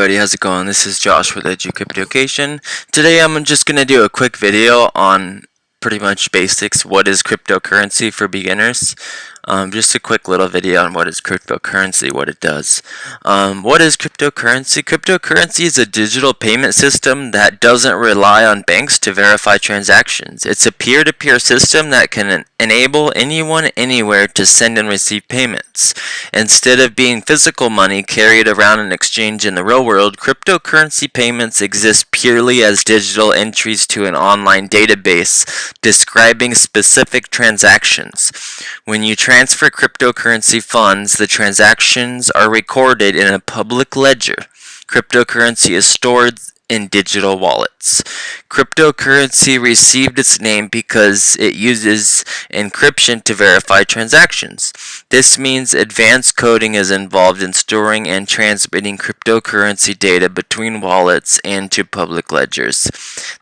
Everybody, how's it going? This is Josh with Education. Today I'm just going to do a quick video on pretty much basics. What is cryptocurrency for beginners? Just a quick little video on what is cryptocurrency, what it does. What is cryptocurrency? Cryptocurrency is a digital payment system that doesn't rely on banks to verify transactions. It's a peer-to-peer system that can enable anyone anywhere to send and receive payments. Instead of being physical money carried around in exchange in the real world, cryptocurrency payments exist purely as digital entries to an online database describing specific transactions. When you transfer cryptocurrency funds, the transactions are recorded in a public ledger. Cryptocurrency is stored in digital wallets. Cryptocurrency received its name because it uses encryption to verify transactions. This means advanced coding is involved in storing and transmitting cryptocurrency data between wallets and to public ledgers.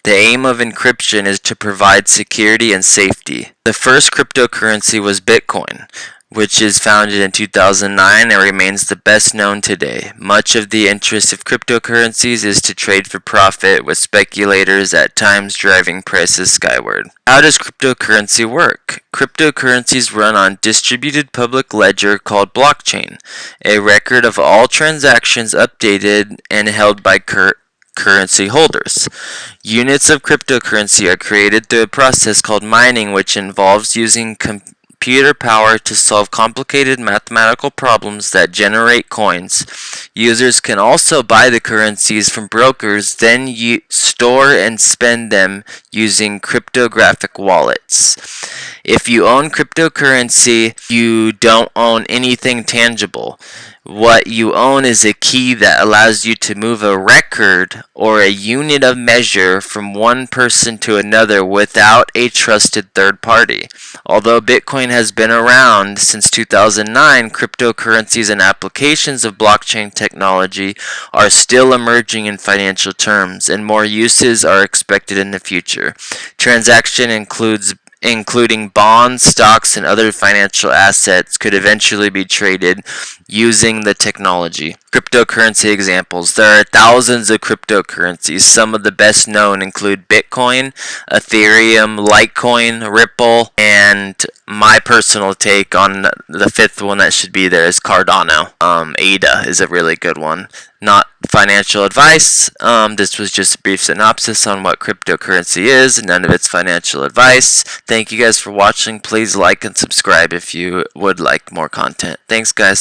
The aim of encryption is to provide security and safety. The first cryptocurrency was Bitcoin, which is founded in 2009 and remains the best known today. Much of the interest of cryptocurrencies is to trade for profit, with speculators at times driving prices skyward. How does cryptocurrency work? Cryptocurrencies run on distributed public ledger called blockchain, a record of all transactions updated and held by currency holders. Units of cryptocurrency are created through a process called mining, which involves using computer power to solve complicated mathematical problems that generate coins. Users can also buy the currencies from brokers, then store and spend them using cryptographic wallets. If you own cryptocurrency, you don't own anything tangible. What you own is a key that allows you to move a record or a unit of measure from one person to another without a trusted third party. Although Bitcoin has been around since 2009, cryptocurrencies and applications of blockchain technology are still emerging in financial terms, and more uses are expected in the future. Transaction including bonds, stocks, and other financial assets could eventually be traded using the technology. Cryptocurrency examples. There are thousands of cryptocurrencies. Some of the best known include Bitcoin, Ethereum, Litecoin, Ripple, and my personal take on the fifth one that should be there is Cardano. ADA is a really good one. Not financial advice. This was just a brief synopsis on what cryptocurrency is. None of it's financial advice. Thank you guys for watching. Please like and subscribe if you would like more content. Thanks, guys.